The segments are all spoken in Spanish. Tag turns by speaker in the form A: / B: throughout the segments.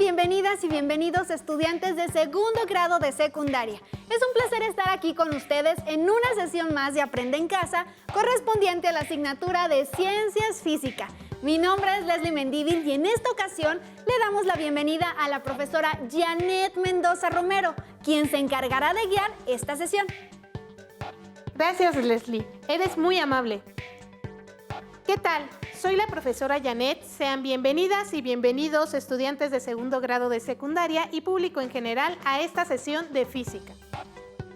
A: bienvenidas y bienvenidos estudiantes de segundo grado de secundaria. Es un placer estar aquí con ustedes en una sesión más de Aprende en Casa correspondiente a la asignatura de Ciencias Física. Mi nombre es Leslie Mendívil y en esta ocasión le damos la bienvenida a la profesora Janet Mendoza Romero, quien se encargará de guiar esta sesión.
B: Gracias, Leslie. Eres muy amable. ¿Qué tal? Soy la profesora Janet. Sean bienvenidas y bienvenidos estudiantes de segundo grado de secundaria y público en general a esta sesión de física.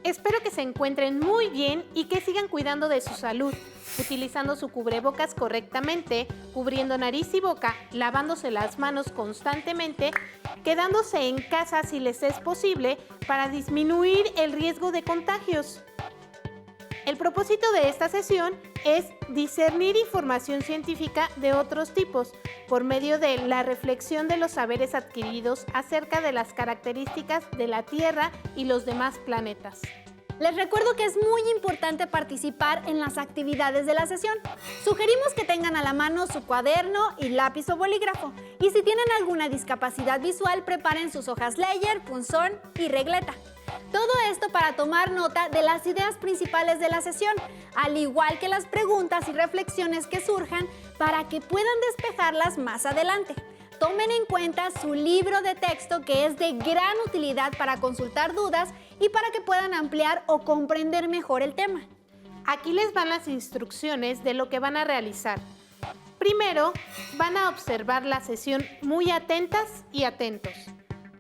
B: Espero que se encuentren muy bien y que sigan cuidando de su salud, utilizando su cubrebocas correctamente, cubriendo nariz y boca, lavándose las manos constantemente, quedándose en casa si les es posible para disminuir el riesgo de contagios. El propósito de esta sesión es discernir información científica de otros tipos por medio de la reflexión de los saberes adquiridos acerca de las características de la Tierra y los demás planetas.
A: Les recuerdo que es muy importante participar en las actividades de la sesión. Sugerimos que tengan a la mano su cuaderno y lápiz o bolígrafo. Y si tienen alguna discapacidad visual, preparen sus hojas Leyer, punzón y regleta. Todo esto para tomar nota de las ideas principales de la sesión, al igual que las preguntas y reflexiones que surjan para que puedan despejarlas más adelante. Tomen en cuenta su libro de texto, que es de gran utilidad para consultar dudas y para que puedan ampliar o comprender mejor el tema.
B: Aquí les van las instrucciones de lo que van a realizar. Primero, van a observar la sesión muy atentas y atentos.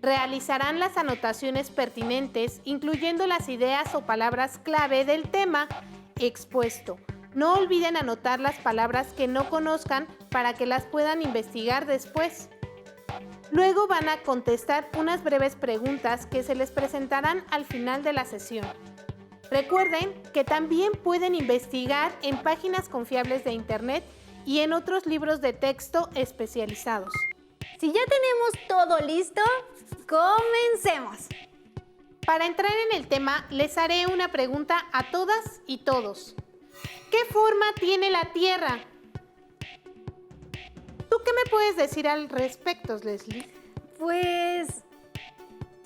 B: Realizarán las anotaciones pertinentes, incluyendo las ideas o palabras clave del tema expuesto. No olviden anotar las palabras que no conozcan para que las puedan investigar después. Luego van a contestar unas breves preguntas que se les presentarán al final de la sesión. Recuerden que también pueden investigar en páginas confiables de Internet y en otros libros de texto especializados.
A: Si ya tenemos todo listo, comencemos.
B: Para entrar en el tema, les haré una pregunta a todas y todos. ¿Qué forma tiene la Tierra? ¿Tú qué me puedes decir al respecto, Leslie?
A: Pues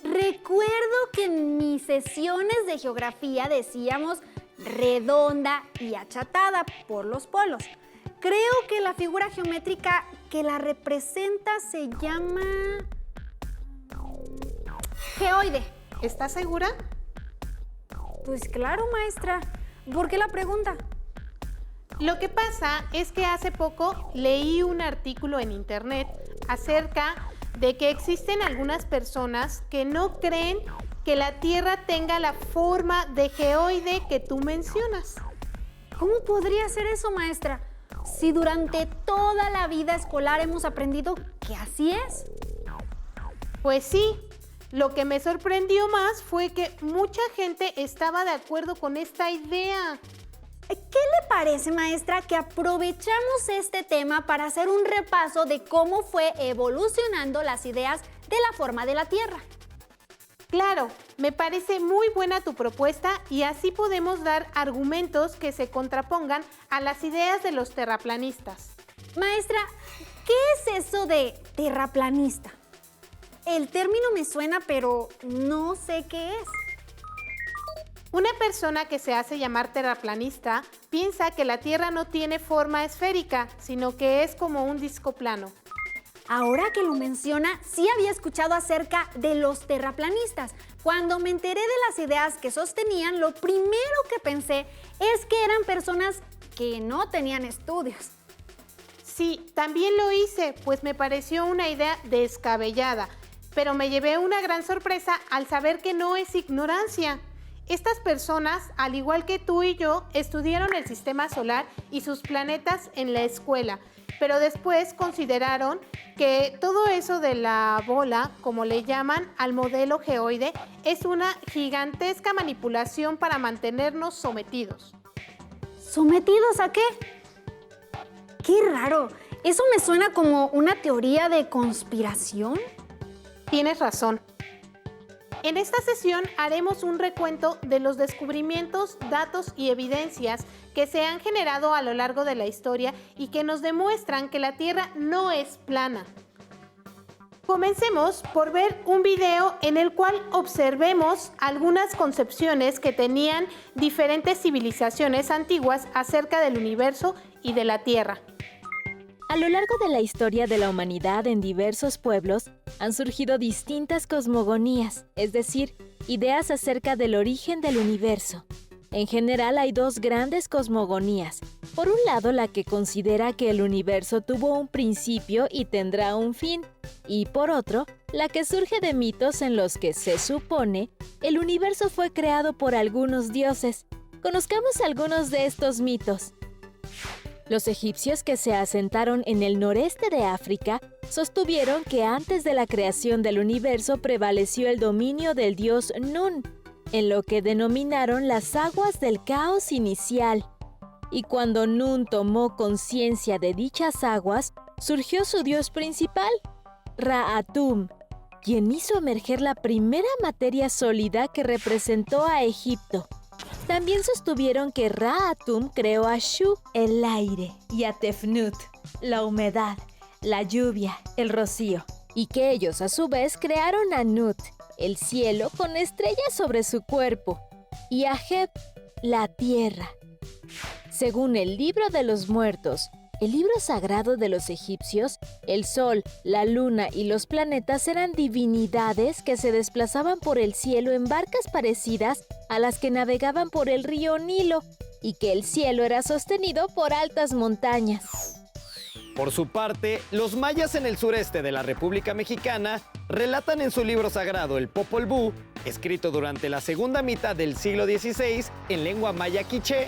A: recuerdo que en mis sesiones de geografía decíamos redonda y achatada por los polos. Creo que la figura geométrica que la representa se llama geoide.
B: ¿Estás segura?
A: Pues claro, maestra. ¿Por qué la pregunta?
B: Lo que pasa es que hace poco leí un artículo en Internet acerca de que existen algunas personas que no creen que la Tierra tenga la forma de geoide que tú mencionas.
A: ¿Cómo podría ser eso, maestra? Si durante toda la vida escolar hemos aprendido que así es.
B: Pues sí, lo que me sorprendió más fue que mucha gente estaba de acuerdo con esta idea.
A: ¿Qué le parece, maestra, que aprovechamos este tema para hacer un repaso de cómo fue evolucionando las ideas de la forma de la Tierra?
B: Claro, me parece muy buena tu propuesta y así podemos dar argumentos que se contrapongan a las ideas de los terraplanistas.
A: Maestra, ¿qué es eso de terraplanista? El término me suena, pero no sé qué es.
B: Una persona que se hace llamar terraplanista piensa que la Tierra no tiene forma esférica, sino que es como un disco plano.
A: Ahora que lo menciona, sí había escuchado acerca de los terraplanistas. Cuando me enteré de las ideas que sostenían, lo primero que pensé es que eran personas que no tenían estudios.
B: Sí, también lo hice, pues me pareció una idea descabellada, pero me llevé una gran sorpresa al saber que no es ignorancia. Estas personas, al igual que tú y yo, estudiaron el sistema solar y sus planetas en la escuela, pero después consideraron que todo eso de la bola, como le llaman al modelo geoide, es una gigantesca manipulación para mantenernos sometidos.
A: ¿Sometidos a qué? ¡Qué raro! Eso me suena como una teoría de conspiración.
B: Tienes razón. En esta sesión haremos un recuento de los descubrimientos, datos y evidencias que se han generado a lo largo de la historia y que nos demuestran que la Tierra no es plana. Comencemos por ver un video en el cual observemos algunas concepciones que tenían diferentes civilizaciones antiguas acerca del universo y de la Tierra.
C: A lo largo de la historia de la humanidad en diversos pueblos han surgido distintas cosmogonías, es decir, ideas acerca del origen del universo. En general hay dos grandes cosmogonías. Por un lado, la que considera que el universo tuvo un principio y tendrá un fin, y por otro, la que surge de mitos en los que se supone el universo fue creado por algunos dioses. Conozcamos algunos de estos mitos. Los egipcios que se asentaron en el noreste de África sostuvieron que antes de la creación del universo prevaleció el dominio del dios Nun, en lo que denominaron las aguas del caos inicial. Y cuando Nun tomó conciencia de dichas aguas, surgió su dios principal, Ra-Atum, quien hizo emerger la primera materia sólida que representó a Egipto. También sostuvieron que Ra-Atum creó a Shu, el aire, y a Tefnut, la humedad, la lluvia, el rocío, y que ellos a su vez crearon a Nut, el cielo con estrellas sobre su cuerpo, y a Heb, la tierra. Según el Libro de los Muertos, el libro sagrado de los egipcios, el sol, la luna y los planetas eran divinidades que se desplazaban por el cielo en barcas parecidas a las que navegaban por el río Nilo, y que el cielo era sostenido por altas montañas.
D: Por su parte, los mayas en el sureste de la República Mexicana relatan en su libro sagrado, el Popol Vuh, escrito durante la segunda mitad del siglo XVI en lengua maya quiché,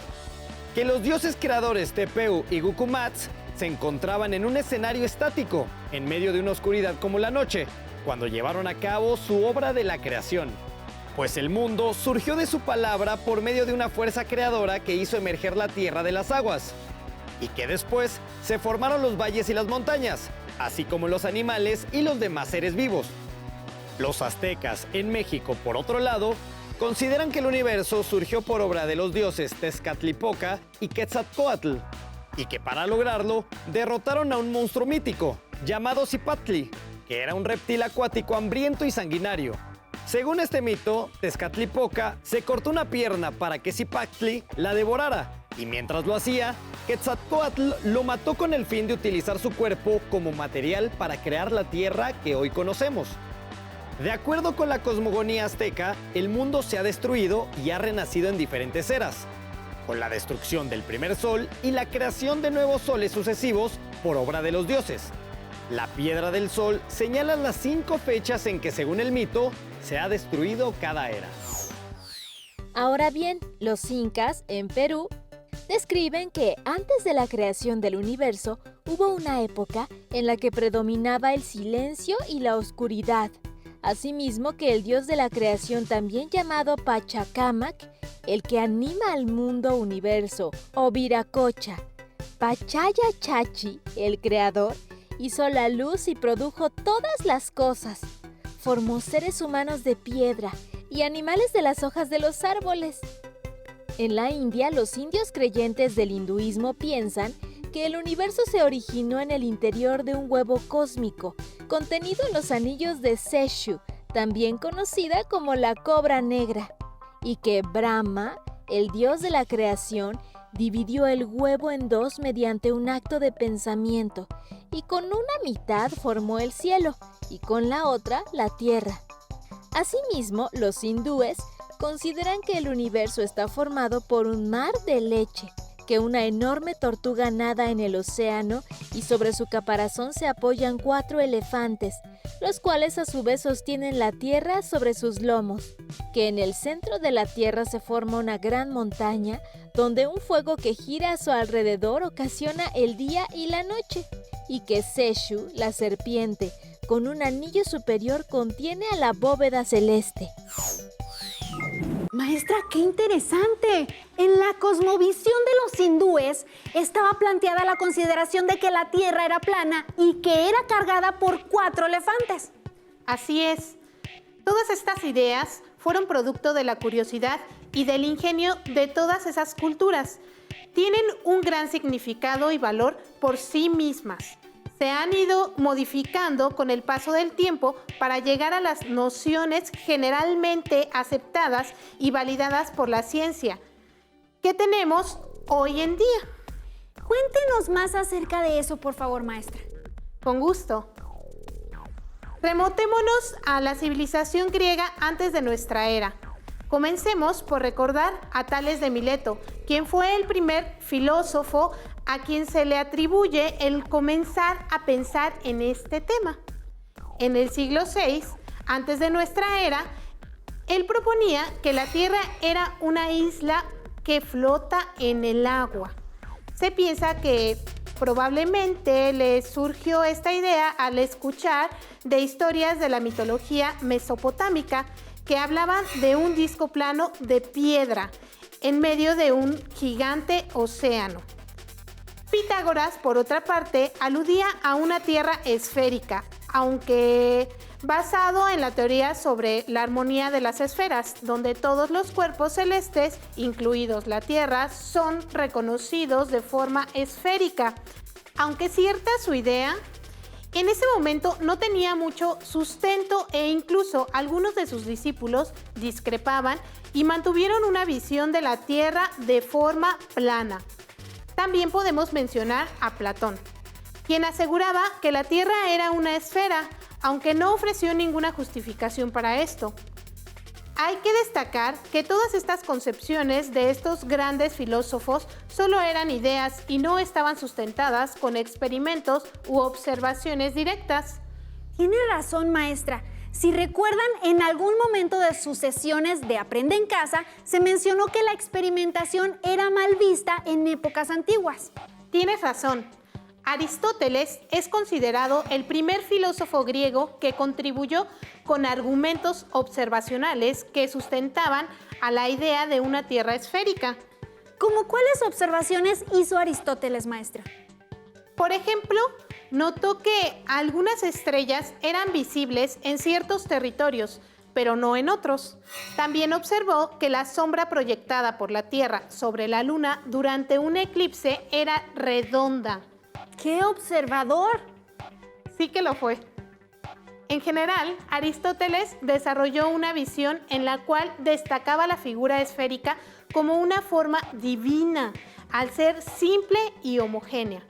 D: que los dioses creadores Tepeu y Gucumatz se encontraban en un escenario estático, en medio de una oscuridad como la noche, cuando llevaron a cabo su obra de la creación. Pues el mundo surgió de su palabra por medio de una fuerza creadora que hizo emerger la tierra de las aguas, y que después se formaron los valles y las montañas, así como los animales y los demás seres vivos. Los aztecas en México, por otro lado, consideran que el universo surgió por obra de los dioses Tezcatlipoca y Quetzalcóatl, y que para lograrlo derrotaron a un monstruo mítico llamado Cipatli, que era un reptil acuático hambriento y sanguinario. Según este mito, Tezcatlipoca se cortó una pierna para que Cipatli la devorara, y mientras lo hacía, Quetzalcóatl lo mató con el fin de utilizar su cuerpo como material para crear la tierra que hoy conocemos. De acuerdo con la cosmogonía azteca, el mundo se ha destruido y ha renacido en diferentes eras, con la destrucción del primer sol y la creación de nuevos soles sucesivos por obra de los dioses. La piedra del sol señala las 5 fechas en que, según el mito, se ha destruido cada era.
C: Ahora bien, los incas, en Perú, describen que antes de la creación del universo hubo una época en la que predominaba el silencio y la oscuridad. Asimismo que el dios de la creación, también llamado Pachacamac, el que anima al mundo universo, o Viracocha, Pachaya Chachi, el creador, hizo la luz y produjo todas las cosas. Formó seres humanos de piedra y animales de las hojas de los árboles. En la India, los indios creyentes del hinduismo piensan que el universo se originó en el interior de un huevo cósmico, contenido en los anillos de Seshu, también conocida como la cobra negra, y que Brahma, el dios de la creación, dividió el huevo en 2 mediante un acto de pensamiento, y con una mitad formó el cielo, y con la otra la tierra. Asimismo, los hindúes consideran que el universo está formado por un mar de leche, que una enorme tortuga nada en el océano y sobre su caparazón se apoyan 4 elefantes, los cuales a su vez sostienen la tierra sobre sus lomos, que en el centro de la tierra se forma una gran montaña donde un fuego que gira a su alrededor ocasiona el día y la noche, y que Seshu, la serpiente, con un anillo superior contiene a la bóveda celeste.
A: Maestra, qué interesante. En la cosmovisión de los hindúes estaba planteada la consideración de que la tierra era plana y que era cargada por 4 elefantes.
B: Así es. Todas estas ideas fueron producto de la curiosidad y del ingenio de todas esas culturas. Tienen un gran significado y valor por sí mismas. se han ido modificando con el paso del tiempo para llegar a las nociones generalmente aceptadas y validadas por la ciencia que tenemos hoy en día.
A: Cuéntenos más acerca de eso, por favor, maestra.
B: Con gusto. Remontémonos a la civilización griega antes de nuestra era. Comencemos por recordar a Tales de Mileto, quien fue el primer filósofo a quien se le atribuye el comenzar a pensar en este tema. En el siglo VI, antes de nuestra era, él proponía que la Tierra era una isla que flota en el agua. Se piensa que probablemente le surgió esta idea al escuchar de historias de la mitología mesopotámica que hablaban de un disco plano de piedra en medio de un gigante océano. Pitágoras, por otra parte, aludía a una tierra esférica, aunque basado en la teoría sobre la armonía de las esferas, donde todos los cuerpos celestes, incluidos la Tierra, son reconocidos de forma esférica. Aunque cierta su idea, en ese momento no tenía mucho sustento e incluso algunos de sus discípulos discrepaban y mantuvieron una visión de la Tierra de forma plana. También podemos mencionar a Platón, quien aseguraba que la Tierra era una esfera, aunque no ofreció ninguna justificación para esto. Hay que destacar que todas estas concepciones de estos grandes filósofos solo eran ideas y no estaban sustentadas con experimentos u observaciones directas.
A: Tiene razón, maestra. Si recuerdan, en algún momento de sus sesiones de Aprende en Casa, se mencionó que la experimentación era mal vista en épocas antiguas.
B: Tienes razón. Aristóteles es considerado el primer filósofo griego que contribuyó con argumentos observacionales que sustentaban a la idea de una Tierra esférica.
A: ¿Cómo cuáles observaciones hizo Aristóteles, maestra?
B: Por ejemplo, notó que algunas estrellas eran visibles en ciertos territorios, pero no en otros. También observó que la sombra proyectada por la Tierra sobre la Luna durante un eclipse era redonda.
A: ¡Qué observador!
B: Sí que lo fue. En general, Aristóteles desarrolló una visión en la cual destacaba la figura esférica como una forma divina, al ser simple y homogénea.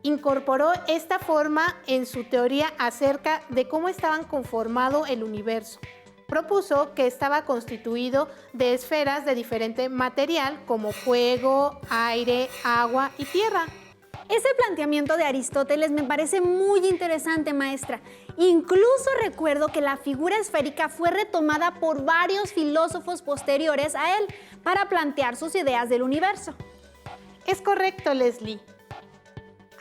B: Incorporó esta forma en su teoría acerca de cómo estaba conformado el universo. Propuso que estaba constituido de esferas de diferente material como fuego, aire, agua y tierra.
A: Ese planteamiento de Aristóteles me parece muy interesante, maestra. Incluso recuerdo que la figura esférica fue retomada por varios filósofos posteriores a él para plantear sus ideas del universo.
B: Es correcto, Leslie.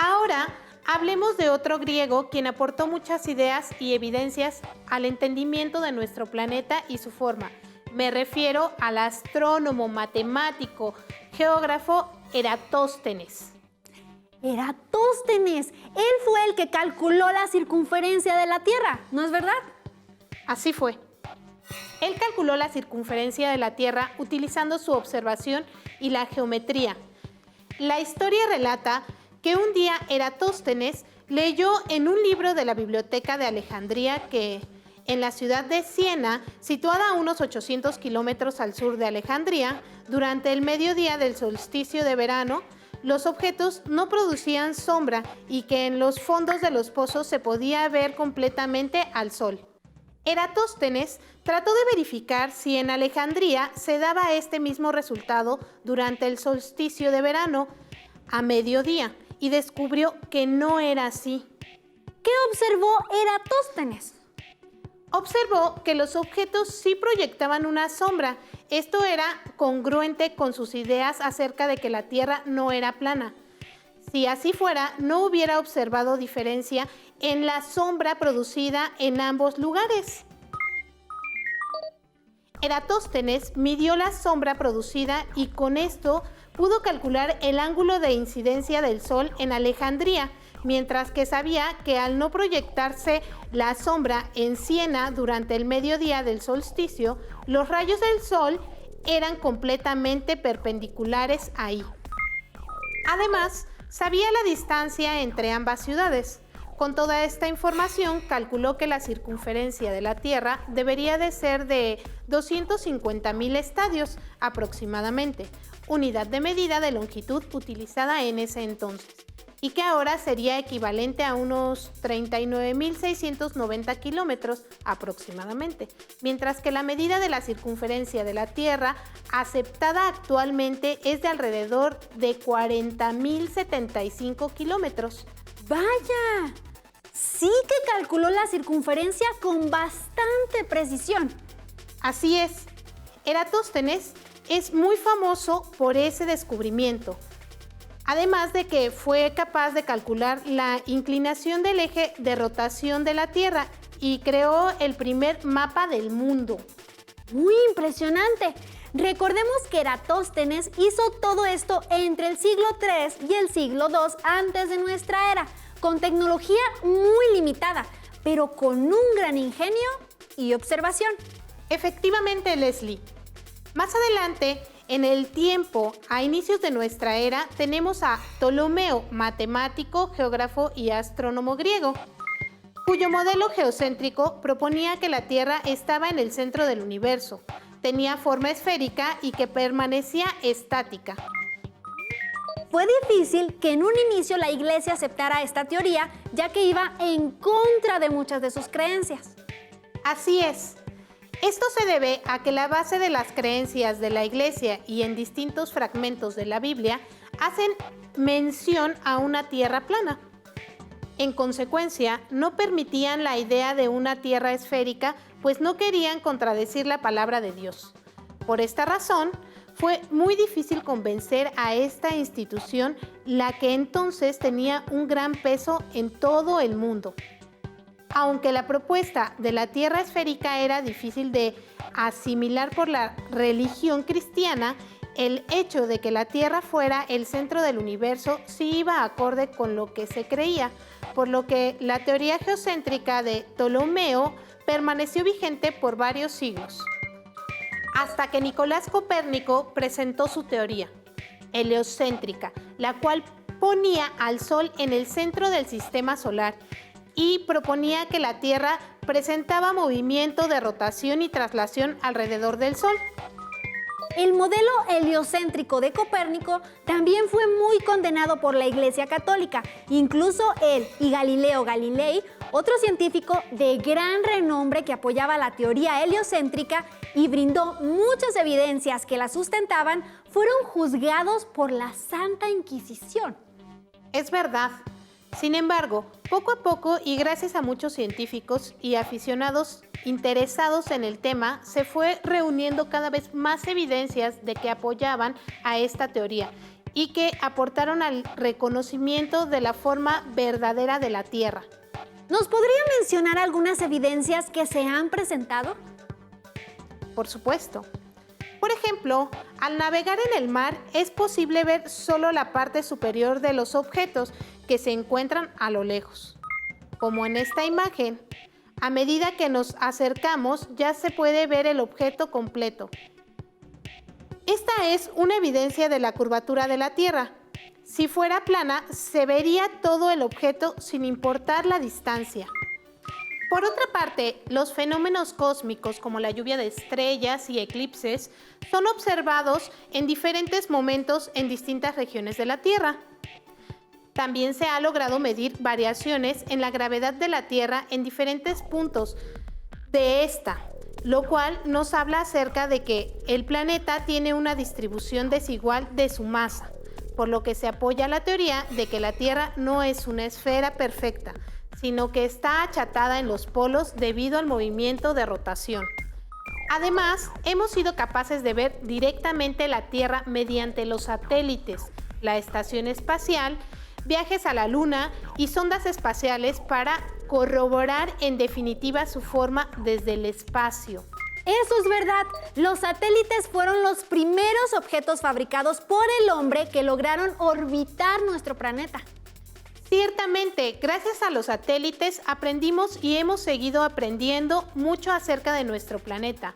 B: Ahora, hablemos de otro griego quien aportó muchas ideas y evidencias al entendimiento de nuestro planeta y su forma. Me refiero al astrónomo, matemático, geógrafo Eratóstenes.
A: Eratóstenes, él fue el que calculó la circunferencia de la Tierra, ¿no es verdad?
B: Así fue. Él calculó la circunferencia de la Tierra utilizando su observación y la geometría. La historia relata que un día Eratóstenes leyó en un libro de la Biblioteca de Alejandría que en la ciudad de Siena, situada a unos 800 kilómetros al sur de Alejandría, durante el mediodía del solsticio de verano, los objetos no producían sombra y que en los fondos de los pozos se podía ver completamente al sol. Eratóstenes trató de verificar si en Alejandría se daba este mismo resultado durante el solsticio de verano a mediodía y descubrió que no era así.
A: ¿Qué observó Eratóstenes?
B: Observó que los objetos sí proyectaban una sombra. Esto era congruente con sus ideas acerca de que la Tierra no era plana. Si así fuera, no hubiera observado diferencia en la sombra producida en ambos lugares. Eratóstenes midió la sombra producida y con esto pudo calcular el ángulo de incidencia del Sol en Alejandría, mientras que sabía que al no proyectarse la sombra en Siena durante el mediodía del solsticio, los rayos del Sol eran completamente perpendiculares ahí. Además, Sabía la distancia entre ambas ciudades. Con toda esta información, calculó que la circunferencia de la Tierra debería de ser de 250,000 estadios aproximadamente, unidad de medida de longitud utilizada en ese entonces, y que ahora sería equivalente a unos 39,690 kilómetros aproximadamente, mientras que la medida de la circunferencia de la Tierra aceptada actualmente es de alrededor de 40,075 kilómetros.
A: ¡Vaya! Sí que calculó la circunferencia con bastante precisión.
B: Así es, Eratóstenes es muy famoso por ese descubrimiento, además de que fue capaz de calcular la inclinación del eje de rotación de la Tierra y creó el primer mapa del mundo.
A: ¡Muy impresionante! Recordemos que Eratóstenes hizo todo esto entre el siglo III y el siglo II antes de nuestra era, con tecnología muy limitada, pero con un gran ingenio y observación.
B: Efectivamente, Leslie. Más adelante, en el tiempo, a inicios de nuestra era, tenemos a Ptolomeo, matemático, geógrafo y astrónomo griego, cuyo modelo geocéntrico proponía que la Tierra estaba en el centro del universo, tenía forma esférica y que permanecía estática.
A: Fue difícil que en un inicio la Iglesia aceptara esta teoría, ya que iba en contra de muchas de sus creencias.
B: Así es. Esto se debe a que la base de las creencias de la Iglesia y en distintos fragmentos de la Biblia hacen mención a una tierra plana. En consecuencia, no permitían la idea de una tierra esférica, pues no querían contradecir la palabra de Dios. Por esta razón, fue muy difícil convencer a esta institución, la que entonces tenía un gran peso en todo el mundo. Aunque la propuesta de la tierra esférica era difícil de asimilar por la religión cristiana, el hecho de que la Tierra fuera el centro del universo sí iba acorde con lo que se creía, por lo que la teoría geocéntrica de Ptolomeo permaneció vigente por varios siglos. Hasta que Nicolás Copérnico presentó su teoría, heliocéntrica, la cual ponía al Sol en el centro del sistema solar y proponía que la Tierra presentaba movimiento de rotación y traslación alrededor del Sol.
A: El modelo heliocéntrico de Copérnico también fue muy condenado por la Iglesia Católica. Incluso él y Galileo Galilei, otro científico de gran renombre que apoyaba la teoría heliocéntrica y brindó muchas evidencias que la sustentaban, fueron juzgados por la Santa Inquisición.
B: Es verdad. Sin embargo, poco a poco y gracias a muchos científicos y aficionados interesados en el tema, se fue reuniendo cada vez más evidencias de que apoyaban a esta teoría y que aportaron al reconocimiento de la forma verdadera de la Tierra.
A: ¿Nos podría mencionar algunas evidencias que se han presentado?
B: Por supuesto. Por ejemplo, al navegar en el mar es posible ver solo la parte superior de los objetos que se encuentran a lo lejos. Como en esta imagen, a medida que nos acercamos ya se puede ver el objeto completo. Esta es una evidencia de la curvatura de la Tierra. Si fuera plana, se vería todo el objeto sin importar la distancia. Por otra parte, los fenómenos cósmicos como la lluvia de estrellas y eclipses son observados en diferentes momentos en distintas regiones de la Tierra. También se ha logrado medir variaciones en la gravedad de la Tierra en diferentes puntos de esta, lo cual nos habla acerca de que el planeta tiene una distribución desigual de su masa, por lo que se apoya la teoría de que la Tierra no es una esfera perfecta, sino que está achatada en los polos debido al movimiento de rotación. Además, hemos sido capaces de ver directamente la Tierra mediante los satélites, la estación espacial, viajes a la Luna y sondas espaciales para corroborar en definitiva su forma desde el espacio.
A: Eso es verdad. Los satélites fueron los primeros objetos fabricados por el hombre que lograron orbitar nuestro planeta.
B: Ciertamente, gracias a los satélites aprendimos y hemos seguido aprendiendo mucho acerca de nuestro planeta.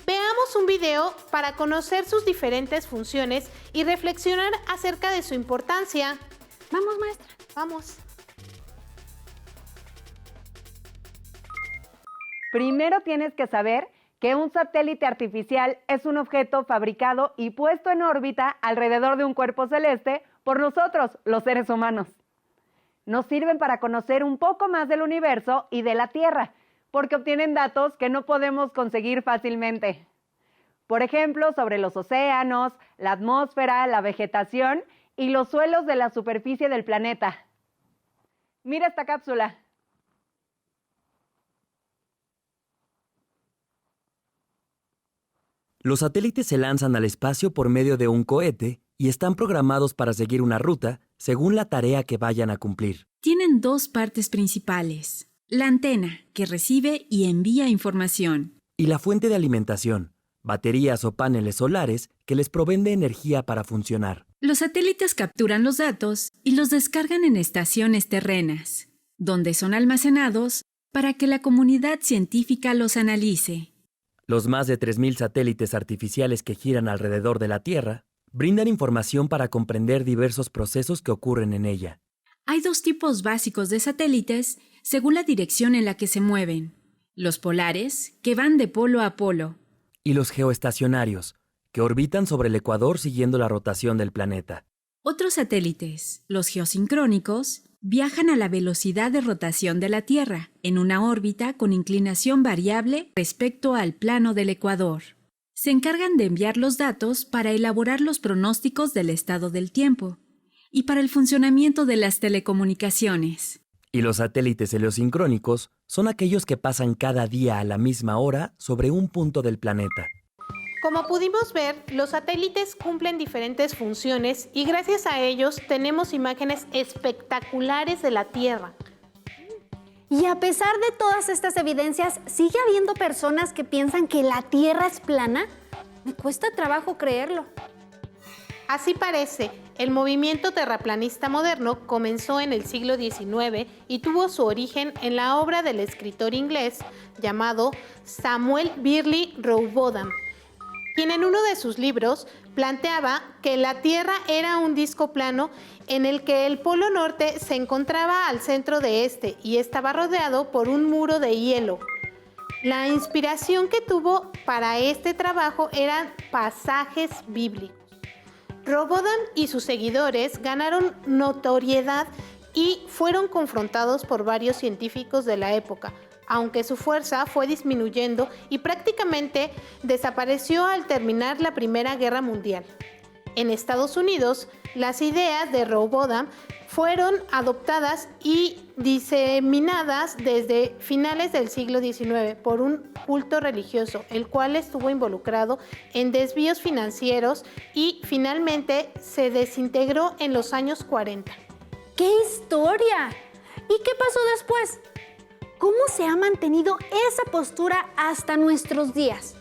B: Veamos un video para conocer sus diferentes funciones y reflexionar acerca de su importancia.
A: Vamos, maestra.
B: Vamos.
E: Primero tienes que saber que un satélite artificial es un objeto fabricado y puesto en órbita alrededor de un cuerpo celeste por nosotros, los seres humanos. Nos sirven para conocer un poco más del universo y de la Tierra, porque obtienen datos que no podemos conseguir fácilmente. Por ejemplo, sobre los océanos, la atmósfera, la vegetación y los suelos de la superficie del planeta. Mira esta cápsula.
F: Los satélites se lanzan al espacio por medio de un cohete y están programados para seguir una ruta según la tarea que vayan a cumplir.
G: Tienen dos partes principales: la antena, que recibe y envía información,
F: Y la fuente de alimentación, baterías o paneles solares que les proveen de energía para funcionar.
G: Los satélites capturan los datos y los descargan en estaciones terrenas, donde son almacenados para que la comunidad científica los analice.
F: Los más de 3.000 satélites artificiales que giran alrededor de la Tierra brindan información para comprender diversos procesos que ocurren en ella.
G: Hay dos tipos básicos de satélites según la dirección en la que se mueven: los polares, que van de polo a polo,
F: Y los geoestacionarios, que orbitan sobre el ecuador siguiendo la rotación del planeta.
G: Otros satélites, los geosincrónicos, viajan a la velocidad de rotación de la Tierra, en una órbita con inclinación variable respecto al plano del ecuador. Se encargan de enviar los datos para elaborar los pronósticos del estado del tiempo y para el funcionamiento de las telecomunicaciones.
F: Y los satélites heliosincrónicos son aquellos que pasan cada día a la misma hora sobre un punto del planeta.
B: Como pudimos ver, los satélites cumplen diferentes funciones y gracias a ellos tenemos imágenes espectaculares de la Tierra.
A: Y a pesar de todas estas evidencias, ¿sigue habiendo personas que piensan que la Tierra es plana? Me cuesta trabajo creerlo.
B: Así parece, el movimiento terraplanista moderno comenzó en el siglo XIX y tuvo su origen en la obra del escritor inglés llamado Samuel Birley Rowbotham, quien en uno de sus libros planteaba que la Tierra era un disco plano en el que el polo norte se encontraba al centro de este y estaba rodeado por un muro de hielo. La inspiración que tuvo para este trabajo eran pasajes bíblicos. Rowbotham y sus seguidores ganaron notoriedad y fueron confrontados por varios científicos de la época, aunque su fuerza fue disminuyendo y prácticamente desapareció al terminar la Primera Guerra Mundial. En Estados Unidos, las ideas de Rowbotham fueron adoptadas y diseminadas desde finales del siglo XIX por un culto religioso, el cual estuvo involucrado en desvíos financieros y finalmente se desintegró en los años 40.
A: ¡Qué historia! ¿Y qué pasó después? ¿Cómo se ha mantenido esa postura hasta nuestros días?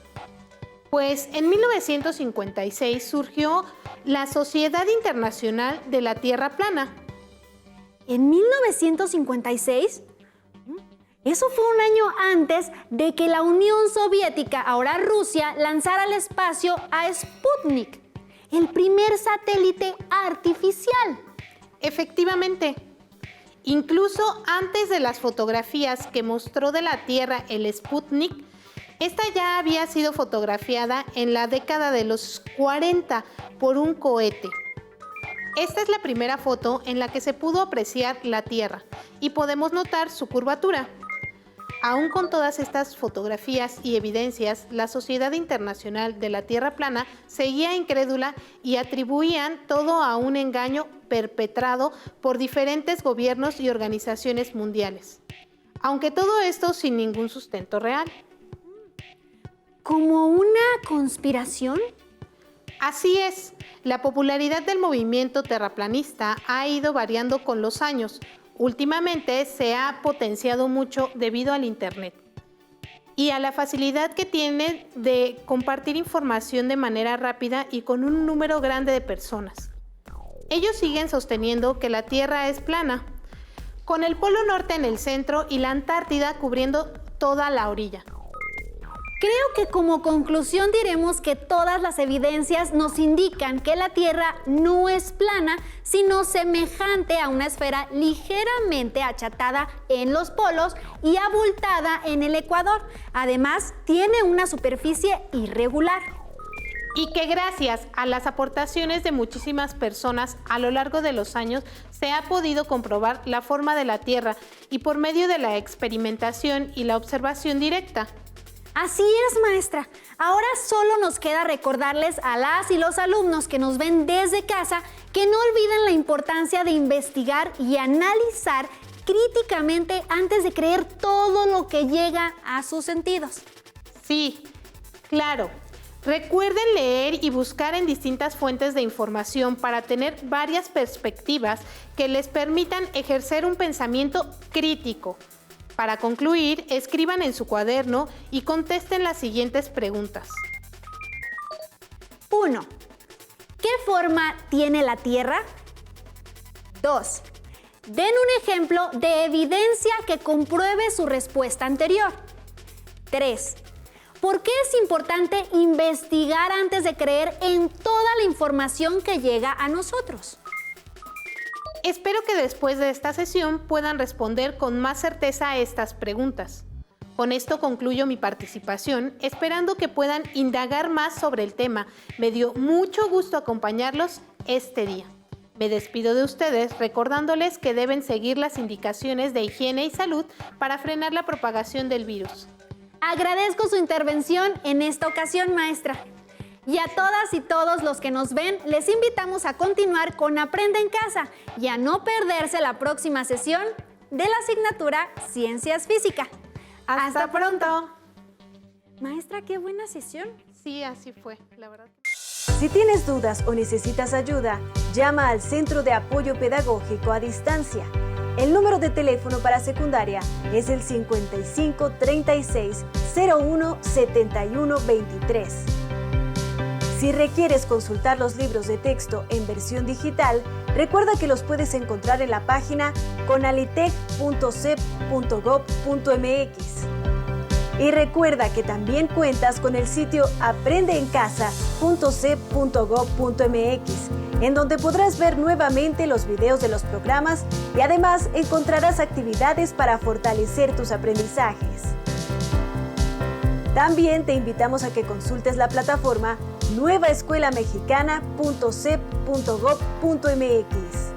B: Pues en 1956 surgió la Sociedad Internacional de la Tierra Plana.
A: ¿En 1956? Eso fue un año antes de que la Unión Soviética, ahora Rusia, lanzara al espacio a Sputnik, el primer satélite artificial.
B: Efectivamente, incluso antes de las fotografías que mostró de la Tierra el Sputnik, esta ya había sido fotografiada en la década de los 40 por un cohete. Esta es la primera foto en la que se pudo apreciar la Tierra y podemos notar su curvatura. Aún con todas estas fotografías y evidencias, la Sociedad Internacional de la Tierra Plana seguía incrédula y atribuían todo a un engaño perpetrado por diferentes gobiernos y organizaciones mundiales. Aunque todo esto sin ningún sustento real.
A: ¿Como una conspiración?
B: Así es, la popularidad del movimiento terraplanista ha ido variando con los años. Últimamente se ha potenciado mucho debido al Internet y a la facilidad que tiene de compartir información de manera rápida y con un número grande de personas. Ellos siguen sosteniendo que la Tierra es plana, con el Polo Norte en el centro y la Antártida cubriendo toda la orilla.
A: Creo que como conclusión diremos que todas las evidencias nos indican que la Tierra no es plana, sino semejante a una esfera ligeramente achatada en los polos y abultada en el ecuador. Además, tiene una superficie irregular.
B: Y que gracias a las aportaciones de muchísimas personas a lo largo de los años se ha podido comprobar la forma de la Tierra y por medio de la experimentación y la observación directa.
A: Así es, maestra. Ahora solo nos queda recordarles a las y los alumnos que nos ven desde casa que no olviden la importancia de investigar y analizar críticamente antes de creer todo lo que llega a sus sentidos.
B: Sí, claro. Recuerden leer y buscar en distintas fuentes de información para tener varias perspectivas que les permitan ejercer un pensamiento crítico. Para concluir, escriban en su cuaderno y contesten las siguientes preguntas.
A: 1. ¿Qué forma tiene la Tierra? 2. Den un ejemplo de evidencia que compruebe su respuesta anterior. 3. ¿Por qué es importante investigar antes de creer en toda la información que llega a nosotros?
B: Espero que después de esta sesión puedan responder con más certeza a estas preguntas. Con esto concluyo mi participación, esperando que puedan indagar más sobre el tema. Me dio mucho gusto acompañarlos este día. Me despido de ustedes recordándoles que deben seguir las indicaciones de higiene y salud para frenar la propagación del virus.
A: Agradezco su intervención en esta ocasión, maestra. Y a todas y todos los que nos ven, les invitamos a continuar con Aprende en Casa y a no perderse la próxima sesión de la asignatura Ciencias Física. ¡Hasta pronto! Maestra, qué buena sesión.
B: Sí, así fue, la verdad.
H: Si tienes dudas o necesitas ayuda, llama al Centro de Apoyo Pedagógico a Distancia. El número de teléfono para secundaria es el 55 36 01 71 23. Si requieres consultar los libros de texto en versión digital, recuerda que los puedes encontrar en la página conalitec.cep.gov.mx. Y recuerda que también cuentas con el sitio aprendeencasa.cep.gov.mx, en donde podrás ver nuevamente los videos de los programas y además encontrarás actividades para fortalecer tus aprendizajes. También te invitamos a que consultes la plataforma nuevaescuelamexicana.cep.gov.mx.